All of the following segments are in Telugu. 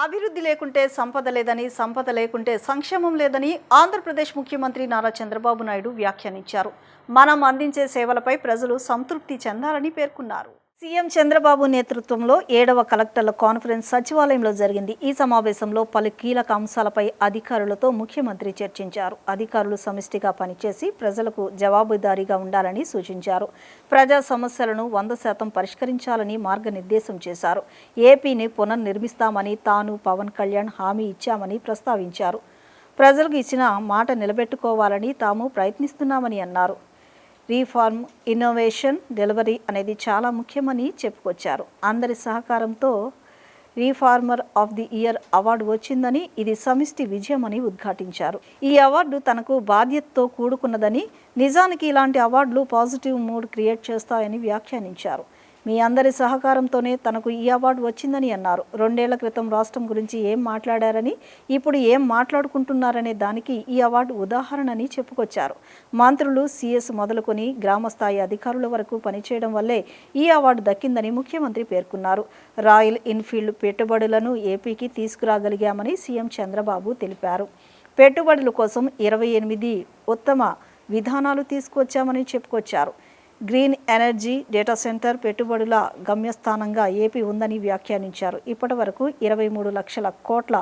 అభివృద్ధి లేకుంటే సంపద లేదని, సంపద లేకుంటే సంక్షేమం లేదని ఆంధ్రప్రదేశ్ ముఖ్యమంత్రి నారా చంద్రబాబు నాయుడు వ్యాఖ్యానించారు. మనం అందించే సేవలపై ప్రజలు సంతృప్తి చెందాలని పేర్కొన్నారు. సీఎం చంద్రబాబు నేతృత్వంలో 7వ కలెక్టర్ల కాన్ఫరెన్స్ సచివాలయంలో జరిగింది. ఈ సమావేశంలో పలు కీలక అంశాలపై అధికారులతో ముఖ్యమంత్రి చర్చించారు. అధికారులు సమిష్టిగా పనిచేసి ప్రజలకు జవాబుదారీగా ఉండాలని సూచించారు. ప్రజా సమస్యలను 100% పరిష్కరించాలని మార్గనిర్దేశం చేశారు. ఏపీని పునర్నిర్మిస్తామని తాను, పవన్ కళ్యాణ్ హామీ ఇచ్చామని ప్రస్తావించారు. ప్రజలకు ఇచ్చిన మాట నిలబెట్టుకోవాలని తాము ప్రయత్నిస్తున్నామని అన్నారు. రీఫార్మ్, ఇన్నోవేషన్, డెలివరీ అనేది చాలా ముఖ్యమని చెప్పుకొచ్చారు. అందరి సహకారంతో reformer of the year award వచ్చిందని, ఇది సమిష్టి విజయమని ఉద్ఘాటించారు. ఈ అవార్డు తనకు బాధ్యతతో కూడుకున్నదని, నిజానికి ఇలాంటి అవార్డులు పాజిటివ్ మూడ్ క్రియేట్ చేస్తాయని వ్యాఖ్యానించారు. మీ అందరి సహకారంతోనే తనకు ఈ అవార్డు వచ్చిందని అన్నారు. 2 ఏళ్ల క్రితం రాష్ట్రం గురించి ఏం మాట్లాడారని, ఇప్పుడు ఏం మాట్లాడుకుంటున్నారనే దానికి ఈ అవార్డు ఉదాహరణని చెప్పుకొచ్చారు. మంత్రులు, సీఎస్ మొదలుకొని గ్రామస్థాయి అధికారుల వరకు పనిచేయడం వల్లే ఈ అవార్డు దక్కిందని ముఖ్యమంత్రి పేర్కొన్నారు. రాయల్ ఎన్ఫీల్డ్ పెట్టుబడులను ఏపీకి తీసుకురాగలిగామని సీఎం చంద్రబాబు తెలిపారు. పెట్టుబడుల కోసం 28 ఉత్తమ విధానాలు తీసుకొచ్చామని చెప్పుకొచ్చారు. గ్రీన్ ఎనర్జీ, డేటా సెంటర్ పెట్టుబడుల గమ్యస్థానంగా ఏపీ ఉందని వ్యాఖ్యానించారు. ఇప్పటి వరకు 23 లక్షల కోట్ల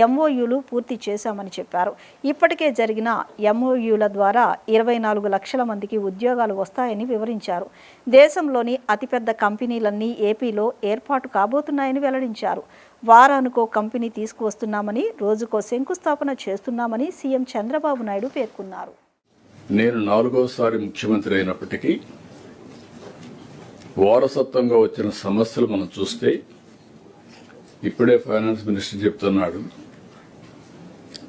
ఎంఓయూలు పూర్తి చేశామని చెప్పారు. ఇప్పటికే జరిగిన ఎంఓయూల ద్వారా 24 లక్షల మందికి ఉద్యోగాలు వస్తాయని వివరించారు. దేశంలోని అతిపెద్ద కంపెనీలన్నీ ఏపీలో ఏర్పాటు కాబోతున్నాయని వెల్లడించారు. వారానికో కంపెనీ తీసుకువస్తున్నామని, రోజుకో శంకుస్థాపన చేస్తున్నామని సీఎం చంద్రబాబు నాయుడు పేర్కొన్నారు. నేను 4వసారి ముఖ్యమంత్రి అయినప్పటికీ వారసత్వంగా వచ్చిన సమస్యలు మనం చూస్తే, ఇప్పుడే ఫైనాన్స్ మినిస్టర్ చెప్తున్నాడు,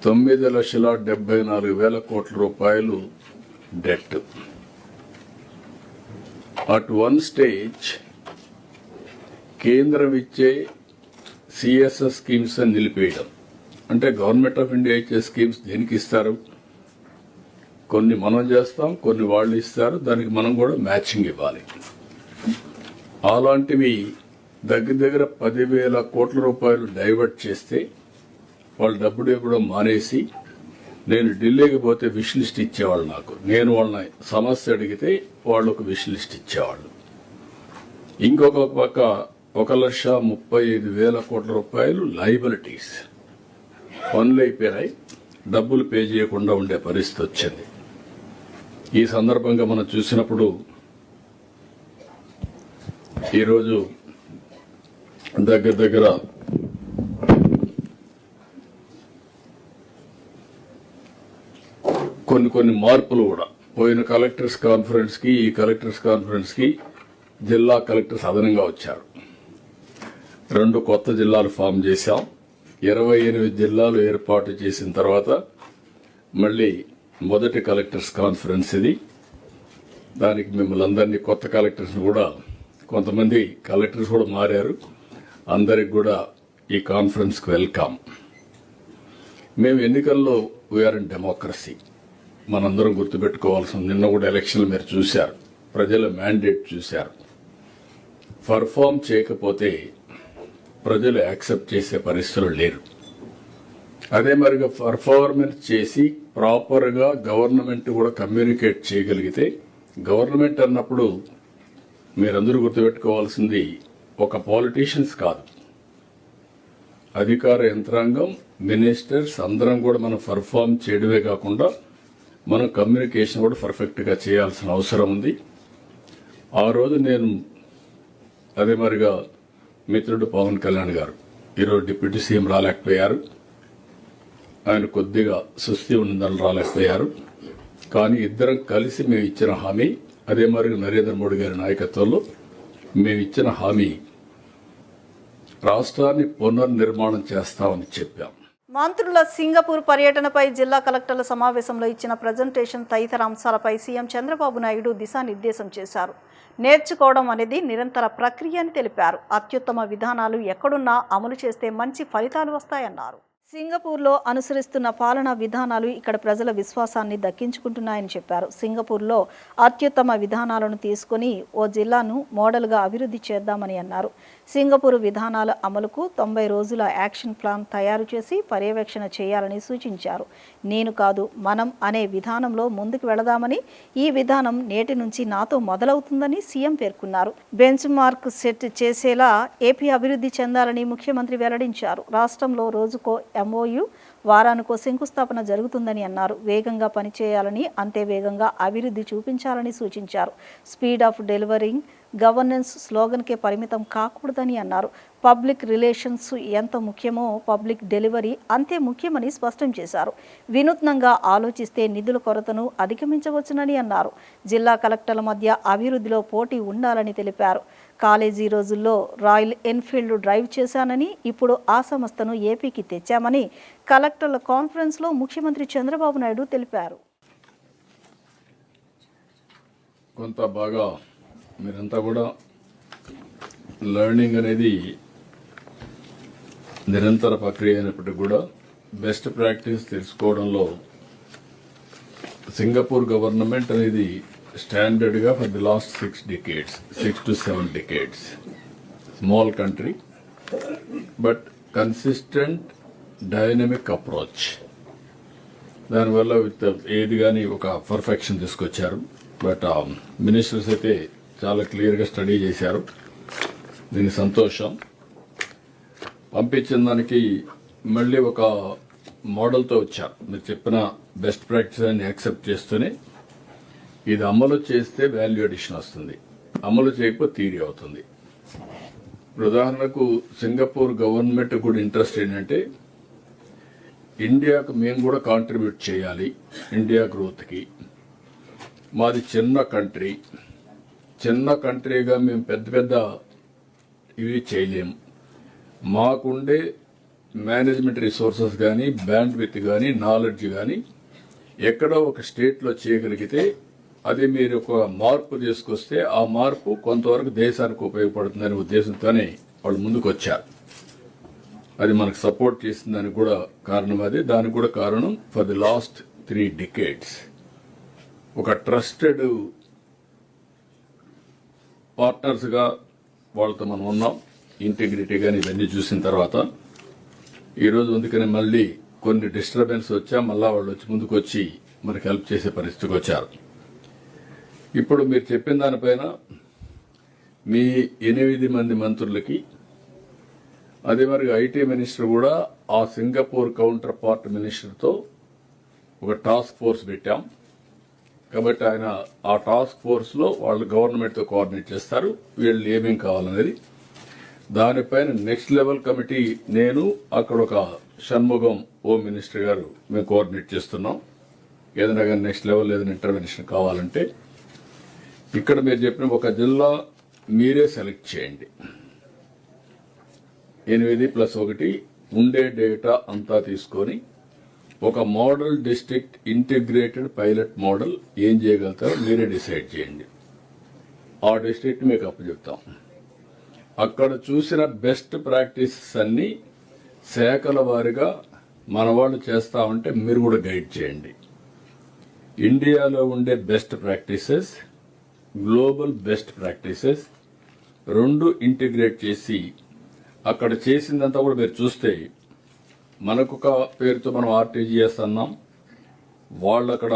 9,74,000 కోట్ల రూపాయలు డెట్. అట్ వన్ స్టేజ్ కేంద్రం ఇచ్చే సిఎస్ఎస్ స్కీమ్స్ అని నిలిపేయడం. అంటే గవర్నమెంట్ ఆఫ్ ఇండియా ఇచ్చే స్కీమ్స్ దేనికి ఇస్తారు? కొన్ని మనం చేస్తాం, కొన్ని వాళ్ళు ఇస్తారు, దానికి మనం కూడా మ్యాచింగ్ ఇవ్వాలి. అలాంటివి దగ్గర 10,000 కోట్ల రూపాయలు డైవర్ట్ చేస్తే వాళ్ళు డబ్బులు ఇవ్వడం మానేసి, నేను ఢిల్లీకి పోతే విష్ లిస్ట్ ఇచ్చేవాళ్ళు. నేను వాళ్ళని సమస్య అడిగితే వాళ్ళు ఒక విష్ లిస్ట్ ఇచ్చేవాళ్ళు. ఇంకొక పక్క 1,35,000 కోట్ల రూపాయలు లయబిలిటీస్, పనులు అయిపోయినాయి, డబ్బులు పే చేయకుండా ఉండే పరిస్థితి వచ్చింది. ఈ సందర్భంగా మనం చూసినప్పుడు ఈరోజు దగ్గర కొన్ని మార్పులు కూడా పోయిన కలెక్టర్స్ కాన్ఫరెన్స్ కి, ఈ కలెక్టర్స్ కాన్ఫరెన్స్ కి జిల్లా కలెక్టర్స్ అదనంగా వచ్చారు. 2 కొత్త జిల్లాలు ఫామ్ చేశాం. 28 జిల్లాలు ఏర్పాటు చేసిన తర్వాత మళ్లీ మొదటి కలెక్టర్స్ కాన్ఫరెన్స్ ఇది. దానికి మిమ్మల్ని అందరినీ, కొత్త కలెక్టర్స్ కూడా, కొంతమంది కలెక్టర్స్ కూడా మారారు, అందరికి కూడా ఈ కాన్ఫరెన్స్ కు వెల్కమ్. మేము ఎన్నికల్లో వీఆర్ ఇన్ డెమోక్రసీ. మనందరం గుర్తుపెట్టుకోవాల్సిన, నిన్న కూడా ఎలక్షన్లు మీరు చూశారు, ప్రజల మ్యాండేట్ చూశారు. పర్ఫామ్ చేయకపోతే ప్రజలు యాక్సెప్ట్ చేసే పరిస్థితులు లేరు. అదే మరిగా పర్ఫార్మెన్స్ చేసి ప్రాపర్ గా గవర్నమెంట్ కూడా కమ్యూనికేట్ చేయగలిగితే, గవర్నమెంట్ అన్నప్పుడు మీరందరూ గుర్తుపెట్టుకోవాల్సింది ఒక పాలిటీషియన్స్ కాదు, అధికార యంత్రాంగం, మినిస్టర్స్ అందరం కూడా మనం పర్ఫామ్ చేయడమే కాకుండా మనం కమ్యూనికేషన్ కూడా పర్ఫెక్ట్ గా చేయాల్సిన అవసరం ఉంది. ఆ రోజు నేను, అదే మరిగా మిత్రుడు పవన్ కళ్యాణ్ గారు ఈరోజు డిప్యూటీ సీఎం రాలేకపోయారు. ఆయన కొద్దిగా సుస్థి ఉందని రాలేకపోయారు. కానీ ఇద్దరం కలిసి మేము ఇచ్చిన హామీ, అదే మరి నరేంద్ర మోడీ గారి నాయకత్వంలో మేము ఇచ్చిన హామీ, రాష్ట్రాన్ని పునర్నిర్మాణం చేస్తామని చెప్పాం. మంత్రుల సింగపూర్ పర్యటనపై జిల్లా కలెక్టర్ల సమావేశంలో ఇచ్చిన ప్రజెంటేషన్ తదితర అంశాలపై సీఎం చంద్రబాబు నాయుడు దిశానిర్దేశం చేశారు. నేర్చుకోవడం అనేది నిరంతర ప్రక్రియ అని తెలిపారు. అత్యుత్తమ విధానాలు ఎక్కడున్నా అమలు చేస్తే మంచి ఫలితాలు వస్తాయన్నారు. సింగపూర్లో అనుసరిస్తున్న పాలనా విధానాలు ఇక్కడ ప్రజల విశ్వాసాన్ని దక్కించుకుంటున్నాయని చెప్పారు. సింగపూర్లో అత్యుత్తమ విధానాలను తీసుకొని ఓ జిల్లాను మోడల్గా అభివృద్ధి చేద్దామని అన్నారు. సింగపూర్ విధానాల అమలుకు 90 రోజుల యాక్షన్ ప్లాన్ తయారు చేసి పర్యవేక్షణ చేయాలని సూచించారు. నేను కాదు మనం అనే విధానంలో ముందుకు వెళదామని, ఈ విధానం నేటి నుంచి నాతో మొదలవుతుందని సీఎం పేర్కొన్నారు. బెంచ్ మార్క్ సెట్ చేసేలా ఏపీ అభివృద్ధి చెందాలని ముఖ్యమంత్రి వెల్లడించారు. రాష్ట్రంలో రోజుకో MOU, వారానికో శంకుస్థాపన జరుగుతుందని అన్నారు. వేగంగా పనిచేయాలని, అంతే వేగంగా అభివృద్ధి చూపించాలని సూచించారు. స్పీడ్ ఆఫ్ డెలివరింగ్ గవర్నెన్స్ స్లోగన్కే పరిమితం కాకూడదని అన్నారు. పబ్లిక్ రిలేషన్స్ ఎంత ముఖ్యమో పబ్లిక్ డెలివరీ అంతే ముఖ్యమని స్పష్టం చేశారు. వినూత్నంగా ఆలోచిస్తే నిధుల కొరతను అధిగమించవచ్చునని అన్నారు. జిల్లా కలెక్టర్ల మధ్య అభివృద్ధిలో పోటీ ఉండాలని తెలిపారు. కాలేజీ రోజుల్లో రాయల్ ఎన్ఫీల్డ్ డ్రైవ్ చేశానని, ఇప్పుడు ఆ సంస్థను ఏపీకి తెచ్చామని కలెక్టర్ల కాన్ఫరెన్స్లో ముఖ్యమంత్రి చంద్రబాబు నాయుడు తెలిపారు. కొంత బాగా మీరంతా కూడా లెర్నింగ్ అనేది నిరంతర ప్రక్రియ అయినప్పటికీ కూడా బెస్ట్ ప్రాక్టీస్ తెలుసుకోవడంలో సింగపూర్ గవర్నమెంట్ అనేది స్టాండర్డ్గా for the last 6 to 7 decades. Small country but consistent dynamic approach. దానివల్ల విత్ ఏది కానీ ఒక పర్ఫెక్షన్ తీసుకొచ్చారు. బట్ మినిస్టర్స్ అయితే చాలా క్లియర్గా స్టడీ చేశారు. దీనికి సంతోషం. పంపించిన దానికి మళ్ళీ ఒక మోడల్తో వచ్చారు. మీరు చెప్పిన బెస్ట్ ప్రాక్టీస్ అని యాక్సెప్ట్ చేస్తూనే ఇది అమలు చేస్తే వాల్యూ అడిషన్ వస్తుంది, అమలు చేయకపోతే థియరీ అవుతుంది. ఉదాహరణకు సింగపూర్ గవర్నమెంట్ కూడా ఇంట్రెస్ట్ ఏంటంటే ఇండియాకు మేము కూడా కాంట్రిబ్యూట్ చేయాలి ఇండియా గ్రోత్కి. మాది చిన్న కంట్రీగా మేము పెద్ద పెద్ద ఇవి చేయలేము. మాకుండే మేనేజ్మెంట్ రిసోర్సెస్ కానీ, బ్యాండ్ విత్ కానీ, నాలెడ్జ్ కానీ ఎక్కడో ఒక స్టేట్లో చేయగలిగితే అది మీరు ఒక మార్పు తీసుకొస్తే ఆ మార్పు కొంతవరకు దేశానికి ఉపయోగపడుతుందనే ఉద్దేశంతోనే వాళ్ళు ముందుకు వచ్చారు. అది మనకు సపోర్ట్ చేసిందని కూడా కారణం అది. దానికి కూడా కారణం ఫర్ ది లాస్ట్ 3 decades ఒక ట్రస్టెడ్ పార్ట్నర్స్గా వాళ్ళతో మనం ఉన్నాం. ఇంటిగ్రిటీ కానీ ఇవన్నీ చూసిన తర్వాత ఈరోజు అందుకని మళ్ళీ కొన్ని డిస్టర్బెన్స్ వచ్చా మళ్ళా వాళ్ళు వచ్చి ముందుకు వచ్చి మనకు హెల్ప్ చేసే పరిస్థితికి వచ్చారు. ఇప్పుడు మీరు చెప్పిన దానిపైన మీ 8 మంది మంత్రులకి, అదే మరి ఐటీ మినిస్టర్ కూడా ఆ సింగపూర్ కౌంటర్ పార్ట్ మినిస్టర్తో ఒక టాస్క్ ఫోర్స్ పెట్టాం. కాబట్టి ఆయన ఆ టాస్క్ ఫోర్స్లో వాళ్ళు గవర్నమెంట్తో కోఆర్డినేట్ చేస్తారు, వీళ్ళు ఏమేం కావాలనేది. దానిపైన నెక్స్ట్ లెవెల్ కమిటీ నేను, అక్కడ ఒక షణ్ముగం హోమ్ మినిస్టర్ గారు మేము కోఆర్డినేట్ చేస్తున్నాం. ఏదైనా కానీ నెక్స్ట్ లెవెల్ ఏదైనా ఇంటర్వెన్షన్ కావాలంటే ఇక్కడ మీరు చెప్పిన ఒక జిల్లా మీరే సెలెక్ట్ చేయండి. 8+1 ఉండే డేటా అంతా తీసుకొని ఒక model district integrated pilot model ఏం చేయగలుగుతారో మీరే డిసైడ్ చేయండి. ఆ డిస్ట్రిక్ట్ మీకు అప్పచెప్తాం. అక్కడ చూసిన బెస్ట్ ప్రాక్టీసెస్ అన్ని శాఖల వారిగా మన వాళ్ళు చేస్తా ఉంటే మీరు కూడా గైడ్ చేయండి. ఇండియాలో ఉండే best practices, global best practices 2 integrate చేసి అక్కడ చేసిందంతా కూడా మీరు చూస్తే మనకొక పేరుతో మనం RTGS అన్నాం, వాళ్ళు అక్కడ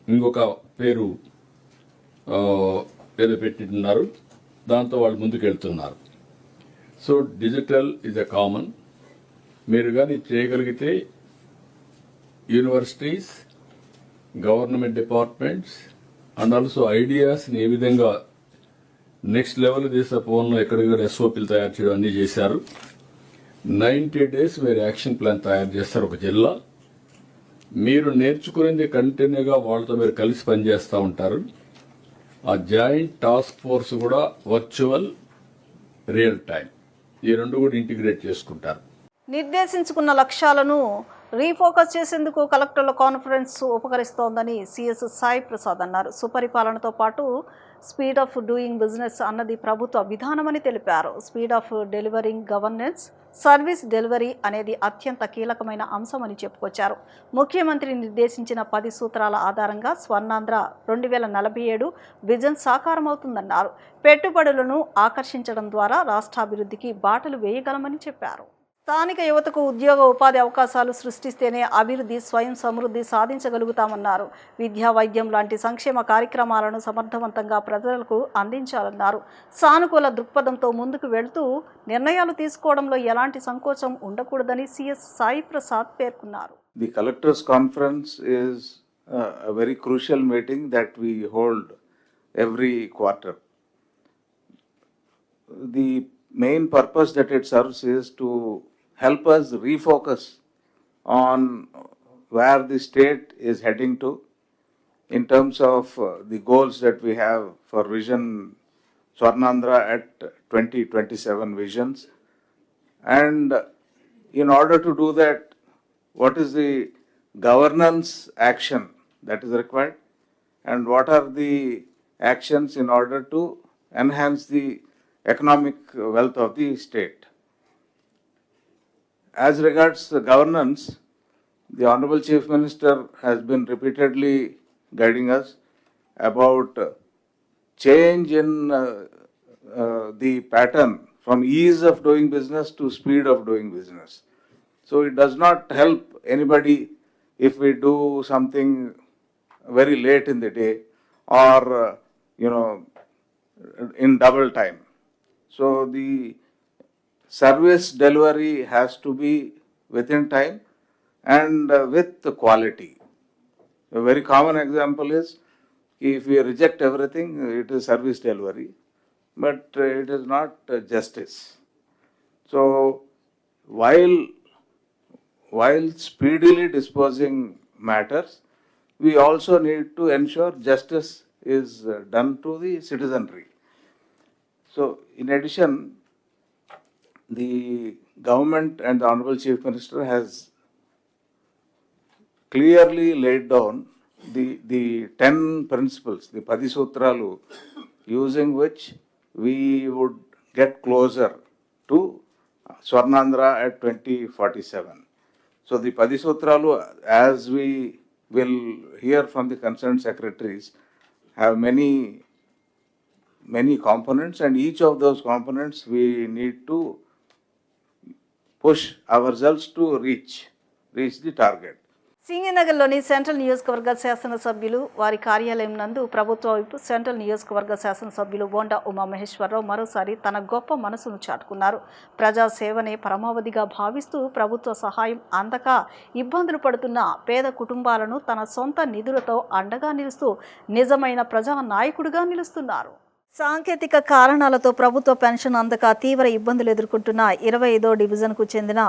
ఇంకొక పేరు ఏదో పెట్టిన్నారు, దాంతో వాళ్ళు ముందుకు వెళ్తున్నారు. So digital is a common. మీరు కానీ చేయగలిగితే universities, government departments and also ఐడియాస్ని ఏ విధంగా నెక్స్ట్ లెవెల్ తీసే ఫోన్లో ఎక్కడిక్కడ SOPలు తయారు చేయడం అన్నీ చేశారు. 90 days మీరు యాక్షన్ ప్లాన్ తయారు చేస్తారు. ఒక జిల్లా మీరు నేర్చుకునేది కంటిన్యూగా వాళ్ళతో మీరు కలిసి పనిచేస్తూ ఉంటారు. ఆ జాయింట్ టాస్క్ ఫోర్స్ కూడా వర్చువల్, రియల్ టైం ఈ 2 కూడా ఇంటిగ్రేట్ చేసుకుంటారు. నిర్దేశించుకున్న లక్ష్యాలను రీఫోకస్ చేసేందుకు కలెక్టర్ల కాన్ఫరెన్స్ ఉపకరిస్తోందని CS సాయి ప్రసాద్ అన్నారు. సుపరిపాలనతో పాటు స్పీడ్ ఆఫ్ డూయింగ్ బిజినెస్ అన్నది ప్రభుత్వ విధానమని తెలిపారు. Speed of delivering governance, service delivery అనేది అత్యంత కీలకమైన అంశమని చెప్పుకొచ్చారు. ముఖ్యమంత్రి నిర్దేశించిన 10 సూత్రాల ఆధారంగా స్వర్ణాంధ్ర 2047 విజన్ సాకారమవుతుందన్నారు. పెట్టుబడులను ఆకర్షించడం ద్వారా రాష్ట్రాభివృద్ధికి బాటలు వేయగలమని చెప్పారు. స్థానిక యువతకు ఉద్యోగ ఉపాధి అవకాశాలు సృష్టిస్తేనే అభివృద్ధి, స్వయం సమృద్ధి సాధించగలుగుతామన్నారు. విద్యా, వైద్యం లాంటి సంక్షేమ కార్యక్రమాలను సమర్థవంతంగా ప్రజలకు అందించాలన్నారు. సానుకూల దృక్పథంతో ముందుకు వెళుతూ నిర్ణయాలు తీసుకోవడంలో ఎలాంటి సంకోచం ఉండకూడదని సిఎస్ సాయి ప్రసాద్ పేర్కొన్నారు. The collectors conference is a very crucial meeting that we hold every quarter. The main purpose that it serves is to help us refocus on where the state is heading to in terms of the goals that we have for Vision Swarnandhra at 2027 visions. And in order to do that, what is the governance action that is required, and what are the actions in order to enhance the economic wealth of the state. As regards the governance, the Honorable Chief Minister has been repeatedly guiding us about change in the pattern from ease of doing business to speed of doing business. So it does not help anybody if we do something very late in the day or, in double time. So the service delivery has to be within time and with quality. A very common example is if we reject everything, it is service delivery, but it is not justice. So while speedily disposing matters, we also need to ensure justice is done to the citizenry. So, in addition, the government and the Honorable Chief Minister has clearly laid down the 10 principles, the 10 Sutralu, using which we would get closer to Swarnandhra at 2047. So, the 10 Sutralu, as we will hear from the concerned secretaries, have many components, and each of those components we need to push ourselves to reach the target. సింగనగర్లోని సెంట్రల్ నియోజకవర్గ శాసనసభ్యులు వారి కార్యాలయం నందు ప్రభుత్వ వైపు సెంట్రల్ నియోజకవర్గ శాసనసభ్యులు బోండా ఉమామహేశ్వరరావు మరోసారి తన గొప్ప మనసును చాటుకున్నారు. ప్రజాసేవనే పరమావధిగా భావిస్తూ ప్రభుత్వ సహాయం అందక ఇబ్బందులు పడుతున్న పేద కుటుంబాలను తన సొంత నిధులతో అండగా నిలుస్తూ నిజమైన ప్రజా నాయకుడిగా నిలుస్తున్నారు. సాంకేతిక కారణాలతో ప్రభుత్వ పెన్షన్ అందక తీవ్ర ఇబ్బందులు ఎదుర్కొంటున్న 25వ డివిజన్కు చెందిన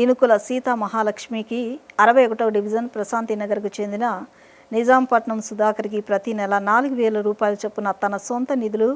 ఇనుకుల సీతా మహాలక్ష్మికి, 61వ డివిజన్ ప్రశాంతి నగర్కు చెందిన నిజాంపట్నం సుధాకర్కి ప్రతి నెల 4,000 రూపాయల చొప్పున తన సొంత నిధులు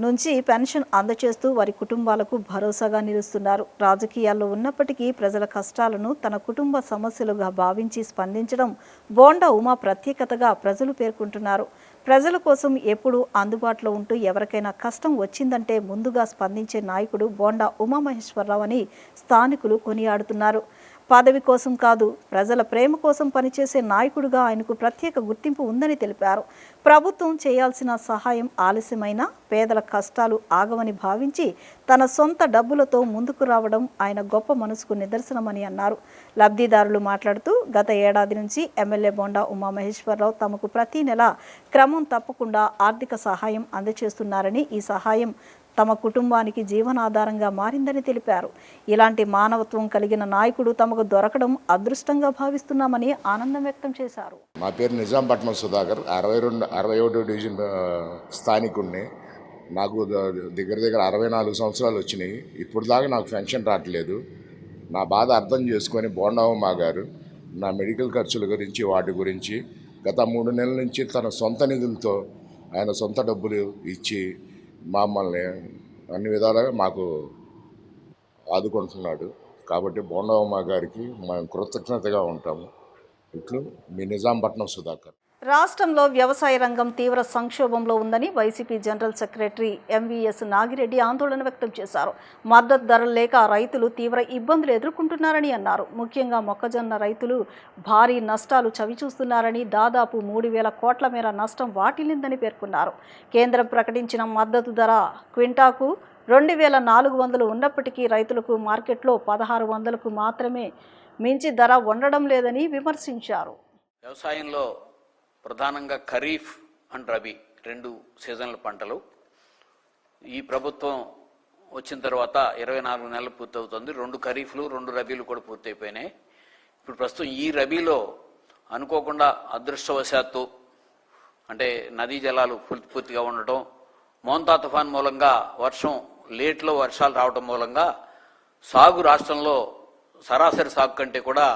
నుంచి పెన్షన్ అందచేస్తూ వారి కుటుంబాలకు భరోసాగా నిలుస్తున్నారు. రాజకీయాల్లో ఉన్నప్పటికీ ప్రజల కష్టాలను తన కుటుంబ సమస్యలుగా భావించి స్పందించడం బోండా ఉమా ప్రత్యేకతగా ప్రజలు పేర్కొంటున్నారు. ప్రజల కోసం ఎప్పుడూ అందుబాటులో ఉంటూ ఎవరికైనా కష్టం వచ్చిందంటే ముందుగా స్పందించే నాయకుడు బోండా ఉమామహేశ్వరరావు అని స్థానికులు కొనియాడుతున్నారు. పదవి కోసం కాదు, ప్రజల ప్రేమ కోసం పనిచేసే నాయకుడిగా ఆయనకు ప్రత్యేక గుర్తింపు ఉందని తెలిపారు. ప్రభుత్వం చేయాల్సిన సహాయం ఆలస్యమైనా పేదల కష్టాలు ఆగవని భావించి తన సొంత డబ్బులతో ముందుకు రావడం ఆయన గొప్ప మనసుకు నిదర్శనమని అన్నారు. లబ్ధిదారులు మాట్లాడుతూ గత ఏడాది నుంచి ఎమ్మెల్యే బోండా ఉమామహేశ్వరరావు తమకు ప్రతి నెల క్రమం తప్పకుండా ఆర్థిక సహాయం అందజేస్తున్నారని, ఈ సహాయం తమ కుటుంబానికి జీవనాధారంగా మారిందని తెలిపారు. ఇలాంటి మానవత్వం కలిగిన నాయకుడు తమకు దొరకడం అదృష్టంగా భావిస్తున్నామని ఆనందం వ్యక్తం చేశారు. మా పేరు నిజాంపట్నం సుధాకర్, 61వ డివిజన్ స్థానికుడిని. నాకు దగ్గర 64 సంవత్సరాలు వచ్చినాయి. ఇప్పుడు దాకా నాకు పెన్షన్ రావట్లేదు. నా బాధ అర్థం చేసుకొని బోండావమ్మ గారు నా మెడికల్ ఖర్చుల గురించి వాటి గురించి గత 3 నెలల నుంచి తన సొంత నిధులతో ఆయన సొంత డబ్బులు ఇచ్చి మమ్మల్ని అన్ని విధాలుగా మాకు ఆదుకుంటున్నాడు. కాబట్టి బోండావమ్మ గారికి మేము కృతజ్ఞతగా ఉంటాము. ఇట్లు మీ నిజాంపట్నం సుధాకర్. రాష్ట్రంలో వ్యవసాయ రంగం తీవ్ర సంక్షోభంలో ఉందని YCP general secretary MVS Nagireddy ఆందోళన వ్యక్తం చేశారు. మద్దతు ధరలు లేక రైతులు తీవ్ర ఇబ్బందులు ఎదుర్కొంటున్నారని అన్నారు. ముఖ్యంగా మొక్కజొన్న రైతులు భారీ నష్టాలు చవిచూస్తున్నారని, దాదాపు 3,000 కోట్ల మేర నష్టం వాటిల్లిందని పేర్కొన్నారు. కేంద్రం ప్రకటించిన మద్దతు ధర క్వింటాకు 2,400 ఉన్నప్పటికీ రైతులకు మార్కెట్లో 1,600కు మాత్రమే మించి ధర ఉండడం లేదని విమర్శించారు. వ్యవసాయంలో ప్రధానంగా ఖరీఫ్ అండ్ రబీ 2 సీజన్ల పంటలు. ఈ ప్రభుత్వం వచ్చిన తర్వాత 24 నెలలు పూర్తవుతుంది. 2 ఖరీఫ్లు 2 రబీలు కూడా పూర్తయిపోయినాయి. ఇప్పుడు ప్రస్తుతం ఈ రబీలో అనుకోకుండా అదృష్టవశాత్తు అంటే నదీ జలాలు పూర్తిగా ఉండటం, మోంతా తుఫాన్ మూలంగా లేట్లో వర్షాలు రావడం మూలంగా సాగు రాష్ట్రంలో సరాసరి సాగు కంటే కూడా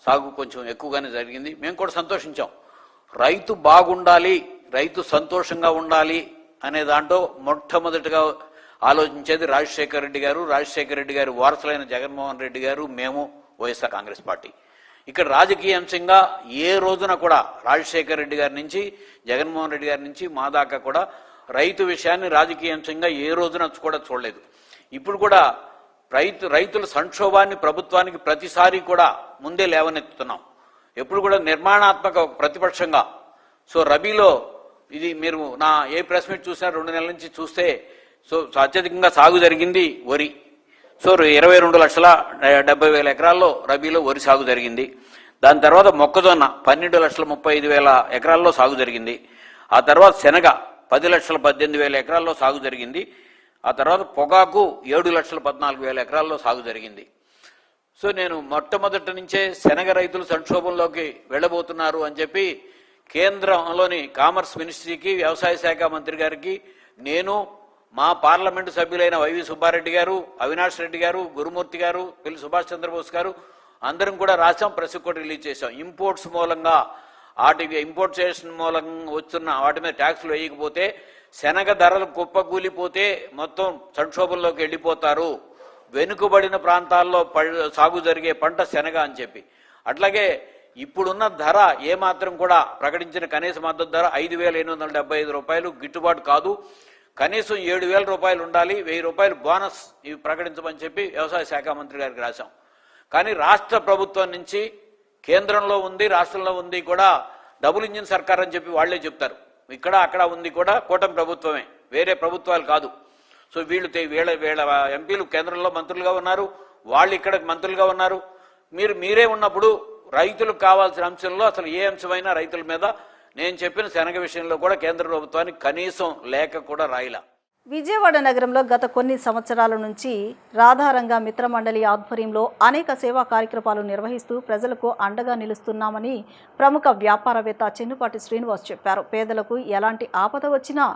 సాగు కొంచెం ఎక్కువగానే జరిగింది. మేము కూడా సంతోషించాం. రైతు బాగుండాలి, రైతు సంతోషంగా ఉండాలి అనే దాంట్లో మొట్టమొదటిగా ఆలోచించేది రాజశేఖర రెడ్డి గారు, రాజశేఖర రెడ్డి గారి వారసులైన జగన్మోహన్ రెడ్డి గారు, మేము వైఎస్ఆర్ కాంగ్రెస్ పార్టీ. ఇక్కడ రాజకీయ అంశంగా ఏ రోజున కూడా రాజశేఖర రెడ్డి గారి నుంచి జగన్మోహన్ రెడ్డి గారి నుంచి మా దాకా కూడా రైతు విషయాన్ని రాజకీయ అంశంగా ఏ రోజున కూడా చూడలేదు. ఇప్పుడు కూడా రైతుల సంక్షోభాన్ని ప్రభుత్వానికి ప్రతిసారి కూడా ముందే లేవనెత్తుతున్నాం. ఎప్పుడు కూడా నిర్మాణాత్మక ప్రతిపక్షంగా. సో రబీలో ఇది మీరు నా ఏ ప్రెస్ మీట్ చూసినా 2 నెలల నుంచి చూస్తే అత్యధికంగా సాగు జరిగింది వరి. సో 22,70,000 ఎకరాల్లో రబీలో వరి సాగు జరిగింది. దాని తర్వాత మొక్కజొన్న 12,35,000 ఎకరాల్లో సాగు జరిగింది. ఆ తర్వాత శనగ 10,18,000 ఎకరాల్లో సాగు జరిగింది. ఆ తర్వాత పొగాకు 7,14,000 ఎకరాల్లో సాగు జరిగింది. సో నేను మొట్టమొదటి నుంచే శనగ రైతులు సంక్షోభంలోకి వెళ్ళబోతున్నారు అని చెప్పి కేంద్రంలోని కామర్స్ మినిస్ట్రీకి, వ్యవసాయ శాఖ మంత్రి గారికి, నేను, మా పార్లమెంటు సభ్యులైన వైవి సుబ్బారెడ్డి గారు, అవినాష్ రెడ్డి గారు, గురుమూర్తి గారు, పిల్లి సుభాష్ చంద్రబోస్ గారు అందరం కూడా రాసాం. ప్రెస్ కూడా రిలీజ్ చేశాం. ఇంపోర్ట్స్ మూలంగా ఇంపోర్టేషన్ మూలంగా వస్తున్న వాటి మీద ట్యాక్సులు వేయకపోతే శనగ ధరలు కుప్పకూలిపోతే మొత్తం సంక్షోభంలోకి వెళ్ళిపోతారు. వెనుకబడిన ప్రాంతాల్లో సాగు జరిగే పంట శనగ అని చెప్పి. అట్లాగే ఇప్పుడున్న ధర ఏమాత్రం కూడా ప్రకటించిన కనీస మద్దతు ధర 5,875 రూపాయలు గిట్టుబాటు కాదు. కనీసం 7,000 రూపాయలు ఉండాలి. 1,000 రూపాయలు బోనస్ ఇవి ప్రకటించమని చెప్పి వ్యవసాయ శాఖ మంత్రి గారికి రాశాం. కానీ రాష్ట్ర ప్రభుత్వం నుంచి కేంద్రంలో ఉంది, రాష్ట్రంలో ఉంది కూడా డబుల్ ఇంజిన్ సర్కార్ అని చెప్పి వాళ్లే చెప్తారు. ఇక్కడ అక్కడ ఉంది కూడా కూటమి ప్రభుత్వమే, వేరే ప్రభుత్వాలు కాదు. సో వీళ్ళ ఎంపీలు కేంద్రంలో మంత్రులుగా ఉన్నారు, వాళ్ళు ఇక్కడ మంత్రులుగా ఉన్నారు. మీరే ఉన్నప్పుడు రైతులకు కావాల్సిన అంశంలో అసలు ఏ అంశమైనా రైతుల మీద నేను చెప్పిన శనగ విషయంలో కూడా కేంద్ర ప్రభుత్వానికి కనీసం లేఖ కూడా రాయిలా. విజయవాడ నగరంలో గత కొన్ని సంవత్సరాల నుంచి రాధారంగ మిత్రమండలి ఆధ్వర్యంలో అనేక సేవా కార్యక్రమాలు నిర్వహిస్తూ ప్రజలకు అండగా నిలుస్తున్నామని ప్రముఖ వ్యాపారవేత్త చెన్నుపాటి శ్రీనివాస్ చెప్పారు. పేదలకు ఎలాంటి ఆపద వచ్చినా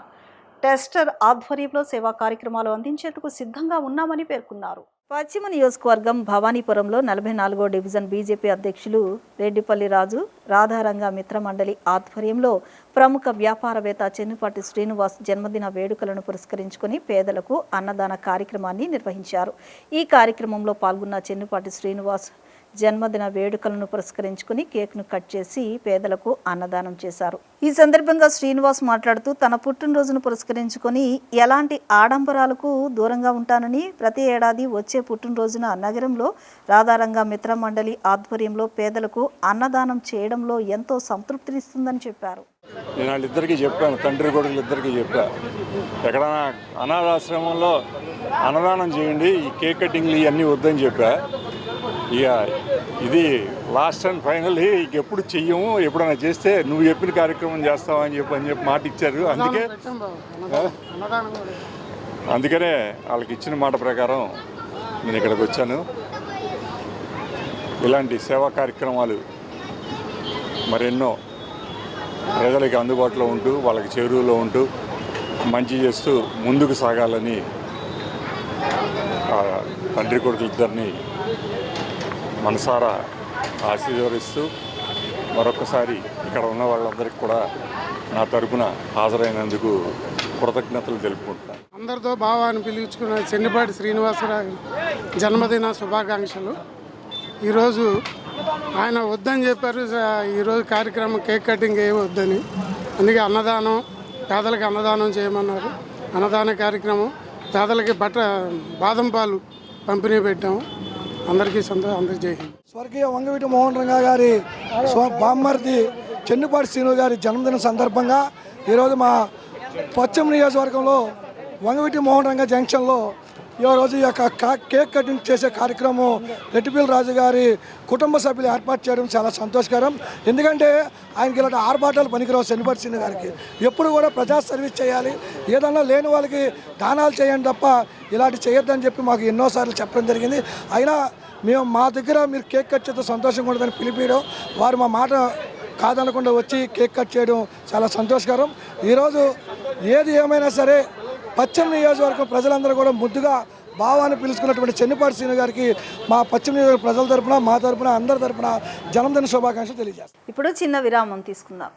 టెస్టర్ ఆధ్వర్యంలో సేవా కార్యక్రమాలు అందించేందుకు సిద్ధంగా ఉన్నామని పేర్కొన్నారు. పశ్చిమ నియోజకవర్గం భవానీపురంలో 44వ డివిజన్ బీజేపీ అధ్యక్షులు రెడ్డిపల్లి రాజు రాధారంగ మిత్రమండలి ఆధ్వర్యంలో ప్రముఖ వ్యాపారవేత్త చెన్నుపాటి శ్రీనివాస్ జన్మదిన వేడుకలను పురస్కరించుకుని పేదలకు అన్నదాన కార్యక్రమాన్ని నిర్వహించారు. ఈ కార్యక్రమంలో పాల్గొన్న చెన్నుపాటి శ్రీనివాస్ జన్మదిన వేడుకలను పురస్కరించుకుని కేక్ను కట్ చేసి పేదలకు అన్నదానం చేశారు. ఈ సందర్భంగా శ్రీనివాస్ మాట్లాడుతూ తన పుట్టినరోజును పురస్కరించుకొని ఎలాంటి ఆడంబరాలకు దూరంగా ఉంటానని, ప్రతి ఏడాది వచ్చే పుట్టినరోజున నగరంలో రాధారంగ మిత్రమండలి ఆధ్వర్యంలో పేదలకు అన్నదానం చేయడంలో ఎంతో సంతృప్తినిస్తుందని చెప్పారు. నేను వాళ్ళిద్దరికీ చెప్పాను, తండ్రి కొడుకులు ఇద్దరికీ చెప్పా, ఎక్కడైనా అనాథాశ్రమంలో అన్నదానం చేయండి, ఈ కేక్ కటింగ్లు ఇవన్నీ వద్దని చెప్పా. ఇక ఇది లాస్ట్ అండ్ ఫైనల్లీ ఇక ఎప్పుడు చెయ్యము, ఎప్పుడైనా చేస్తే నువ్వు చెప్పిన కార్యక్రమం చేస్తావని చెప్పి మాట ఇచ్చారు. అందుకనే వాళ్ళకి ఇచ్చిన మాట ప్రకారం నేను ఇక్కడికి వచ్చాను. ఇలాంటి సేవా కార్యక్రమాలు మరెన్నో ప్రజలకి అందుబాటులో ఉంటూ వాళ్ళకి చేరువలో ఉంటూ మంచి చేస్తూ ముందుకు సాగాలని తండ్రి కొడుకులిద్దరిని మనసారా ఆశీర్వదిస్తూ మరొకసారి ఇక్కడ ఉన్న వాళ్ళందరికీ కూడా నా తరపున హాజరైనందుకు కృతజ్ఞతలు తెలుపుకుంటున్నాను. అందరితో భావాన్ని పిలుచుకున్న చెన్నిపాటి శ్రీనివాసరావు జన్మదిన శుభాకాంక్షలు. ఈరోజు ఆయన వద్దని చెప్పారు. ఈరోజు కార్యక్రమం కేక్ కటింగ్ ఏమి వద్దని, అందుకే అన్నదానం, పేదలకు అన్నదానం చేయమన్నారు. అన్నదాన కార్యక్రమం, పేదలకి బాదం పాలు పంపిణీ పెట్టాము. అందరికీ అందరికీ జై హింద్. స్వర్గీయ వంగవీటి మోహన్ రంగా గారి బామ్మర్ది చెన్నుపాటి శ్రీను గారి జన్మదిన సందర్భంగా ఈరోజు మా పశ్చిమ నియోజకవర్గంలో వంగవీటి మోహన్ రంగా జంక్షన్లో ఈరోజు ఈ యొక్క కేక్ కటింగ్ చేసే కార్యక్రమం రెడ్డిపల్లి రాజు గారి కుటుంబ సభ్యులు ఏర్పాటు చేయడం చాలా సంతోషకరం. ఎందుకంటే ఆయనకి ఇలాంటి ఆర్భాటాలు పనికిరావు. చెన్నుపాటి శ్రీను గారికి ఎప్పుడు కూడా ప్రజా సర్వీస్ చేయాలి, ఏదన్నా లేని వాళ్ళకి దానాలు చేయండి తప్ప ఇలాంటి చేయొద్దని చెప్పి మాకు ఎన్నోసార్లు చెప్పడం జరిగింది. అయినా మేము మా దగ్గర మీరు కేక్ కట్ చేస్తే సంతోషంగా ఉండదని పిలిపించడం, వారు మా మాట కాదనకుండా వచ్చి కేక్ కట్ చేయడం చాలా సంతోషకరం. ఈరోజు ఏది ఏమైనా సరే పశ్చిమ నియోజకవర్గం ప్రజలందరూ కూడా ముద్దుగా భావాన్ని పిలుచుకున్నటువంటి చెన్నుపాటి శ్రీను గారికి మా పశ్చిమ నియోజకవర్గ ప్రజల తరపున, మా తరపున, అందరి తరపున జన్మదిన శుభాకాంక్షలు తెలియజేస్తాం. ఇప్పుడు చిన్న విరామం తీసుకుందాం.